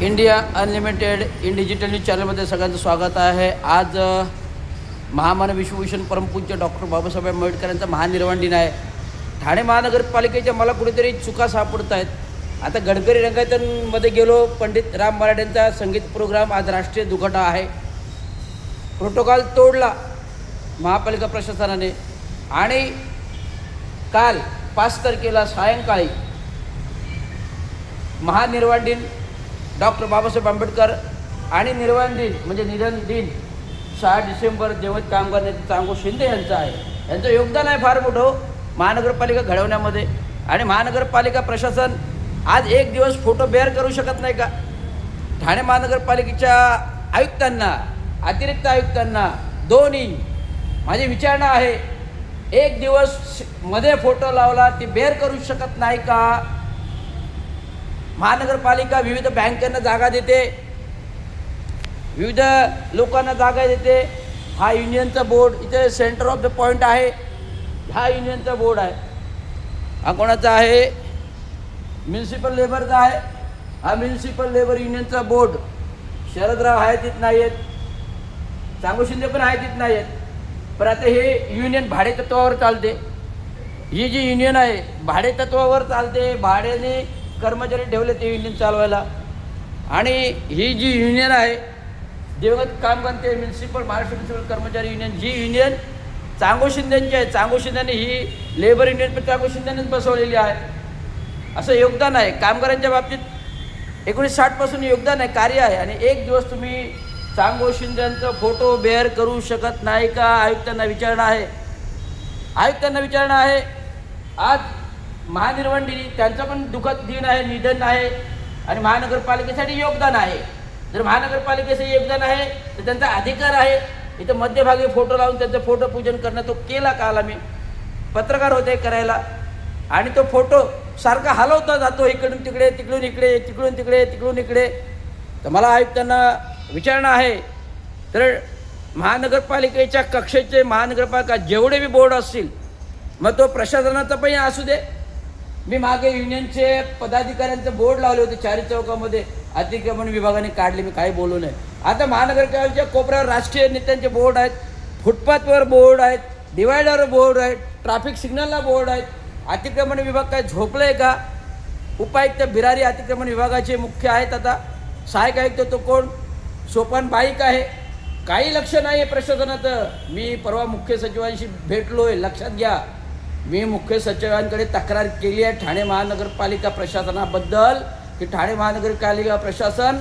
India unlimited in digital news चॅनलमध्ये सगळ्यांचं स्वागत आहे. आज महामानव विश्वभूषण परमपूज्य डॉक्टर बाबासाहेब आंबेडकर यांचा महानिर्वाण दिन आहे. ठाणे महानगरपालिकेच्या मला कुठेतरी चुका सापडत आहेत. आता गडकरी रंगायतमध्ये गेलो, पंडित राम मराठेंचा संगीत प्रोग्राम आज राष्ट्रीय दुखटा आहे. प्रोटोकॉल तोडला महापालिका प्रशासनाने आणि काल 5 तारखेला सायंकाळी महानिर्वाण दिन डॉक्टर बाबासाहेब आंबेडकर आणि निर्वाण दिन म्हणजे निधन दिन 6 डिसेंबर जेवत कामगार नेते चांगो शिंदे यांचं आहे. यांचं योगदान आहे फार मोठं महानगरपालिका घडवण्यामध्ये. आणि महानगरपालिका प्रशासन आज एक दिवस फोटो बेअर करू शकत नाही का? ठाणे महानगरपालिकेच्या आयुक्तांना, अतिरिक्त आयुक्तांना दोन्ही माझी विचारणा आहे, एक दिवस मध्ये फोटो लावला ती बेअर करू शकत नाही का? महानगरपालिका विविध बँकांना जागा देते, विविध लोकांना जागा देते. हा युनियनचा बोर्ड इथे सेंटर ऑफ द पॉईंट आहे. हा युनियनचा बोर्ड आहे. हा कोणाचा आहे? म्युन्सिपल लेबरचा आहे. हा म्युन्सिपल लेबर युनियनचा बोर्ड. शरदराव आहे तिथं नाही आहेत, चांगो शिंदे पण आहे तिथं नाही आहेत. पण आता हे युनियन भाडे तत्वावर चालते. ही जी युनियन आहे भाडे तत्वावर चालते. भाड्याने कर्मचारी ठेवले ते युनियन चालवायला. आणि ही जी युनियन आहे दिवंगत कामगार ते म्युन्सिपल महाराष्ट्र म्युन्सिपल कर्मचारी युनियन, जी युनियन चांगो शिंदेची आहे. चांगो शिंदेने ही लेबर युनियन पण चांगो शिंदेनेच बसवलेली आहे. असं योगदान आहे कामगारांच्या बाबतीत. 1960 योगदान आहे, कार्य आहे. आणि एक दिवस तुम्ही चांगो शिंदेंचा फोटो बेअर करू शकत नाही का? आयुक्तांना विचारणा आहे. आयुक्तांना विचारणा आहे. आज महानिर्वाण दिन त्यांचा पण दुःखद दिन आहे, निधन आहे. आणि महानगरपालिकेसाठी योगदान आहे. जर महानगरपालिकेचं योगदान आहे तर त्यांचा अधिकार आहे इथं मध्यभागी फोटो लावून त्यांचं फोटो पूजन करणं. तो केला काल आम्ही, पत्रकार होते करायला. आणि तो फोटो सारखा हलवता जातो इकडून तिकडे, तिकडून इकडे, तिकडून तिकडे, तिकडून इकडे. तर मला आयुक्तांना विचारणा आहे, तर महानगरपालिकेच्या कक्षेचे महानगरपालिका जेवढे बी बोर्ड असतील, मग तो प्रशासनाचा पण असू दे. मी मागे युनियनचे पदाधिकाऱ्यांचं बोर्ड लावले होते चारी चौकामध्ये, अतिक्रमण विभागाने काढले, मी काही बोलू नये. आता महानगरपालिकेच्या कोपऱ्यावर राष्ट्रीय नेत्यांचे बोर्ड आहेत, फुटपाथवर बोर्ड आहेत, डिवायडरवर बोर्ड आहेत, ट्रॅफिक सिग्नलला बोर्ड आहेत. अतिक्रमण विभाग काय झोपलं आहे का? उपायुक्त बिरारी अतिक्रमण विभागाचे मुख्य आहेत. आता सहाय्यक आयुक्त तो कोण? सोपान बाईक आहे. काही लक्ष नाही आहे प्रशासनाचं. मी परवा मुख्य सचिवांशी भेटलो आहे, लक्षात घ्या. मी मुख्य सचिवांकडे तक्रार केली आहे ठाणे महानगरपालिका प्रशासनाबद्दल की ठाणे महानगरपालिका प्रशासन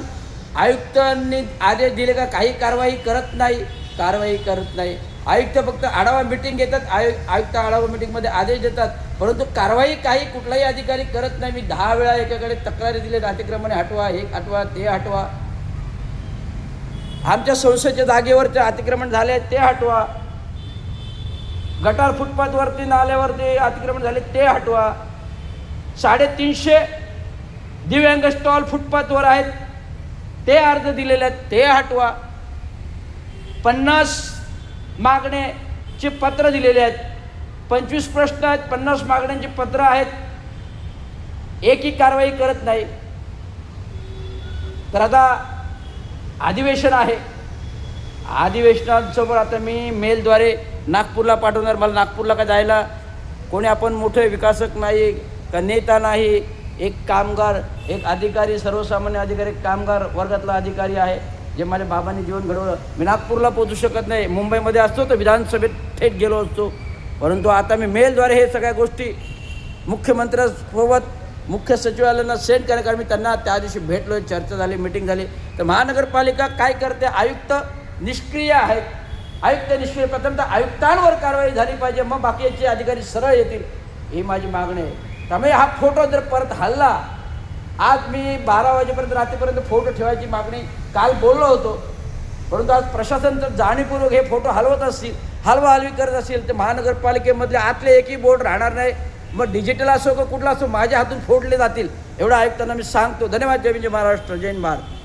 आयुक्तांनी आदेश दिले का काही कारवाई करत नाही. आयुक्त फक्त आढावा मिटिंग घेतात. आयुक्त आढावा मिटिंगमध्ये आदेश देतात, परंतु कारवाई कुठलाही अधिकारी करत नाही. मी 10 वेळा एकाकडे तक्रारी दिले, अतिक्रमणे हटवा, हे हटवा, ते हटवा. आमच्या संस्थेच्या जागेवरचे अतिक्रमण झाले ते हटवा. गटार फुटपाथवरती नाल्यावरती अतिक्रमण झाले ते हटवा. 350 दिव्यांग स्टॉल फुटपाथवर आहेत ते अर्ज दिलेले आहेत ते हटवा. 50 मागण्याचे पत्र दिलेले आहेत. 25 प्रश्न आहेत, 50 मागण्यांची पत्र आहेत. एकही कारवाई करत नाही. तर आता अधिवेशन आहे. अधिवेशनासमोर आता मी मेलद्वारे नागपूरला पाठवणार. मला नागपूरला का जायला कोणी आपण मोठे विकासक नाही का नेता नाही. एक कामगार, एक अधिकारी, सर्वसामान्य अधिकारी, कामगार वर्गातला अधिकारी आहे जे माझ्या बाबांनी जीवन घडवलं. मी नागपूरला पोहोचू शकत नाही. मुंबईमध्ये असतो तर विधानसभेत थेट गेलो असतो. परंतु आता मी मेलद्वारे हे सगळ्या गोष्टी मुख्यमंत्र्यांसोबत मुख्य सचिवालयांना सेंड करणे, कारण मी त्यांना त्या दिवशी भेटलो, चर्चा झाली, मिटिंग झाली. तर महानगरपालिका काय करते? आयुक्त निष्क्रिय आहेत. आयुक्त निष्क्रिय. प्रथमतः आयुक्तांवर कारवाई झाली पाहिजे, मग बाकीचे अधिकारी सरळ येतील, ही माझी मागणी आहे. त्यामुळे हा फोटो जर परत हल्ला, आज मी 12 वाजेपर्यंत रात्रीपर्यंत फोटो ठेवायची मागणी काल बोललो होतो, परंतु आज प्रशासन जर जाणीवपूर्वक हे फोटो हलवत असतील, हलवाहलवी करत असेल, तर महानगरपालिकेमधले आतले एकही बोर्ड राहणार नाही. मग डिजिटल असो का कुठला असो, माझ्या हातून फोडले जातील, एवढं आयुक्तांना मी सांगतो. धन्यवाद. जय हिंद, जय महाराष्ट्र, जय हिंद भारत.